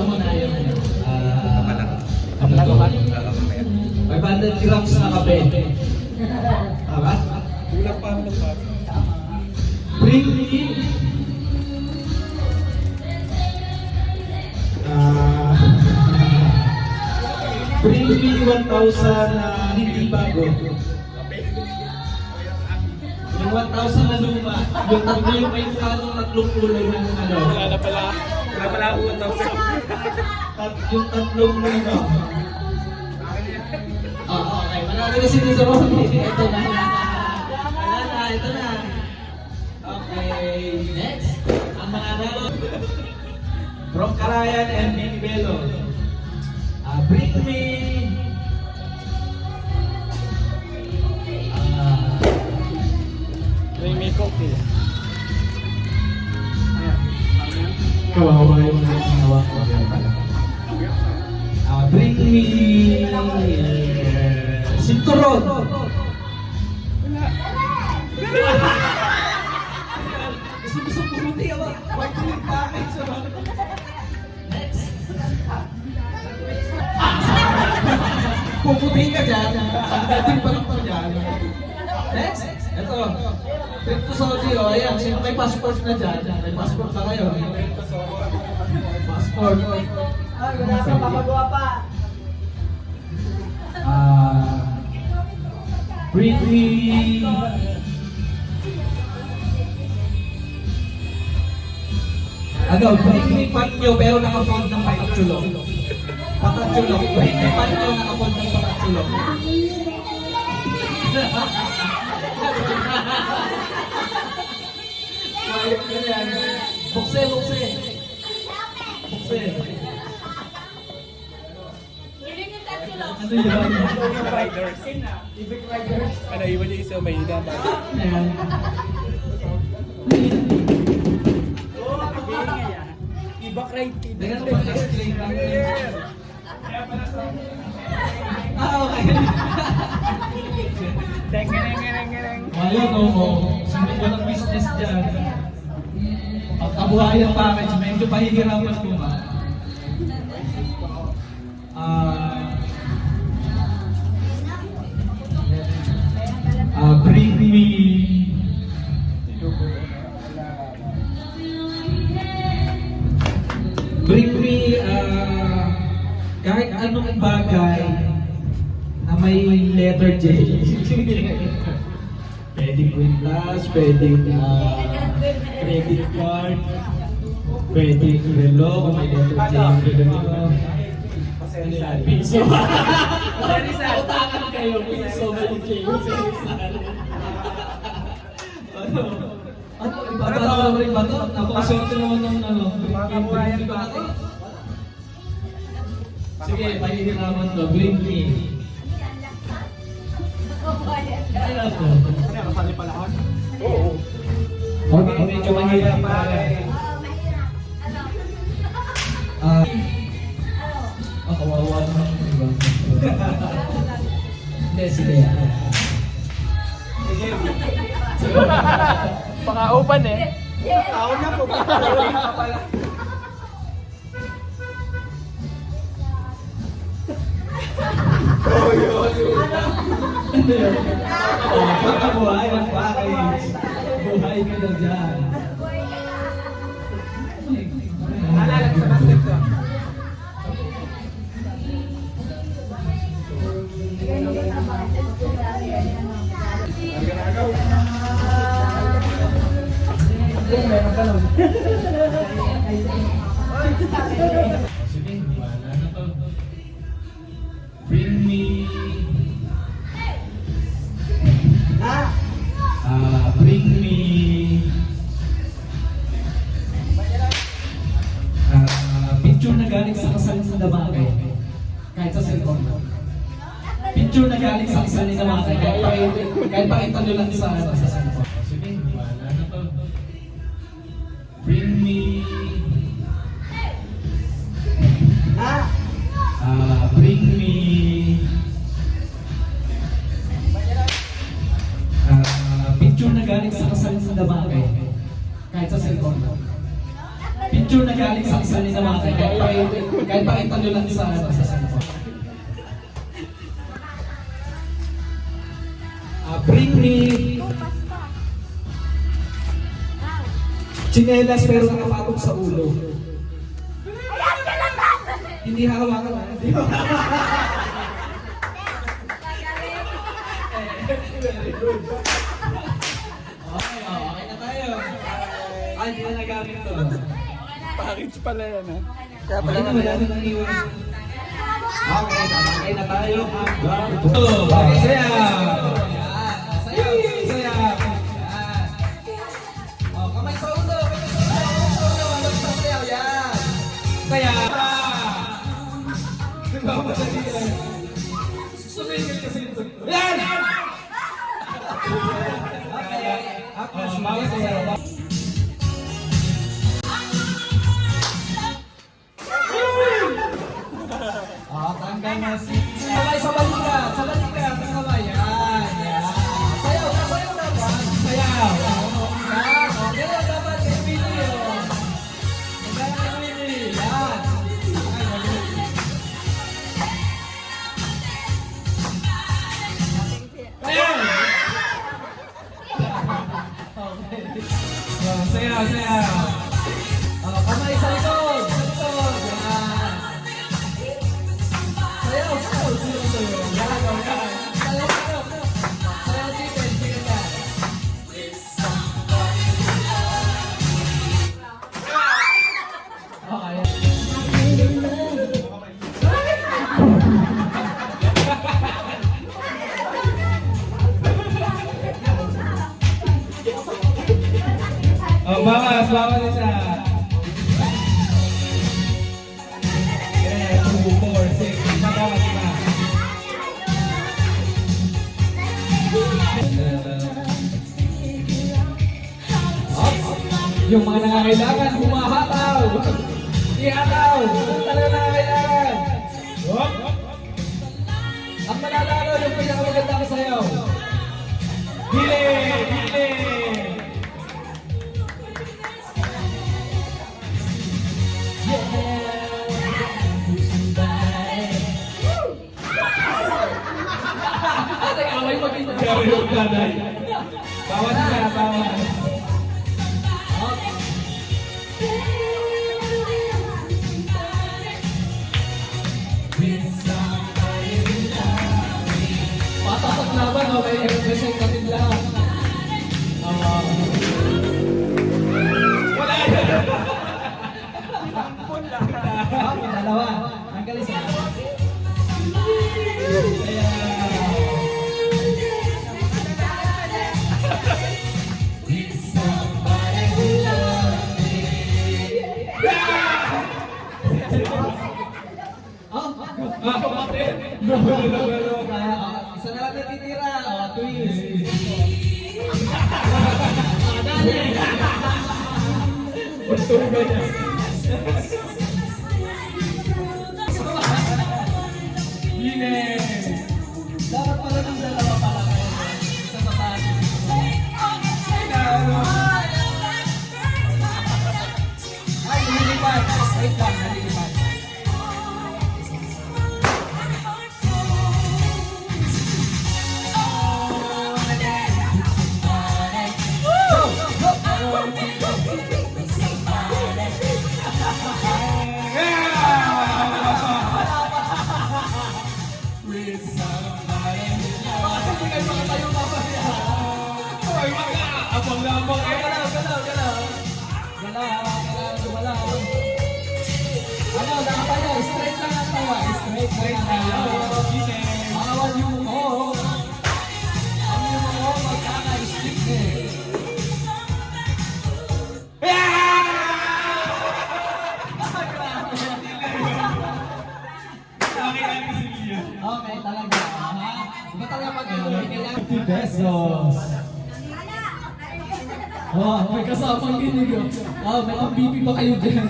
ano mo na yun? Kapalago ba? 500 grams na kape. Tama? Kulang pa ako ng bago. Bring me bring me 1,000 na hindi bago. Yung 1,000 na luma, yung tatlo yung may tatlong kulay ng ano. Wala na pala. Wala pala ako 1,000. Yung tatlong ano. Okay. Manalo na si Tito Ronnie. Ito na. Wala na, ito na. Okay, next. Ang mga nalo. From Carayan and Big Bello. Bring me May coffee. kawawa yung ginawa ko. Bring me sinturon. Gusto pumuti ako. White cream package. Next. Puputi ka dyan. Ang dating pa lang pa dyan. Next. Ito. Trip to Saudi. O, ayan. Sino may passport na dyan? May passport na kayo. Passport. Wala ka papagawa pa. Bring me bring me panyo pero naka-fold ng patatsulong. Patatsulong. Bring me panyo naka-fold ng patatsulong. Bukse. Bukse. Ano yun? Riders. Ano, iwan niyo isa may hina ba? Ayan. Iba ride. Dengan mo explain lang. Okay. Teng. Ngayon, sabi ko ng business dyan. Ang kabuhayan package, medyo pahihirapan ko ba? Bring me kahit anong bagay na may letter J. Pwedeng kwintas, pwedeng credit card, pwedeng relo kung may letter J yung relo. Piso. Utakan kayo, piso, may J. Ano, ibabara mo rin ba ito? Napakaswerte naman ng ano. Makabuhayan pa ako. Sige, pahihiraman to. Bring me. Ano to? Ano, kasali pala ako? Oo. Okay, medyo mahirap pa. Kawawa naman yung iba. Hindi, sige. Baka open eh. Ako na po. Pala. Pagkabuhay ng package. Buhay ka na dyan. Nalalag sa basket ko. Meron ka nun. Sige, wala na to. Bring me bring me picture na galing sa kasal ng Damagay. Kahit sa cellphone mo. Picture na galing sa kasal ng Damagay. Kahit pakita nyo lang sa cellphone. Sige, wala na to. Bring me bring me picture na galing sa kasal ng Damagay. Kahit sa cellphone mo. Picture na galing sa kasal ng Damagay. Kahit pakita nyo lang sa cellphone. Bring me chinelas pero nakapatong sa ulo. Hindi hahawakan ha. Hindi Okay na tayo. Ay, hindi na nagamit to. Package pala yan ha. Kaya pala Wala naman. na nang iwan. Okay, tatangay na tayo. Okay, sayaw. Sayaw, sayaw. Oh, kamay sa ulo. Kamay sa sayaw, yan. Sayaw. Yan! Bawas sayaw. Tanggal na si... Kamay sa balikat! Sa balikat! Sa kamay! Yan! Yan! Sayaw! Sayaw dapat! Sayaw! Yan! Okay na dapat! Kay Willy! Magkaya kay Willy! Yan! Ayan! Sayaw! Sayaw! Kamay sa likod! Sa likod! Yan! Sayaw, sayaw, sayaw, sayaw. Yan, yan. Sayaw, sayaw, sayaw. Sayaw, chicken, chicken yan. Okay. Oh, bawas, bawas isa. Yeah, 2, 4, 6. Bawas, iba. Yung mga nangangailangan, humahataw! Ihataw! Yung talaga nangangailangan! Ang mananalo, yung pinakamaganda ka sa'yo! Hili! Hili! Away mag-ina. Bawas na, bawas. Matatak laban, okay? Represent natin lahat. Wala na! Dalawa. Ang galing sa isa na lang natitira. Twist. Dapat pala ng dalawa pala kayo. Isa sa taas. Ay, nililipat. Wait lang, nililipat. Ano, nakatayo, straight lang ang tawa. Straight lang. Bawal yung mo. Ang yung mo, magkaka-stick eh. Okay, talaga. Iba talaga pag-iuwi. 50 pesos. Oh, may kasamang ginig yun. Oh, may pang-BP pa kayo dyan.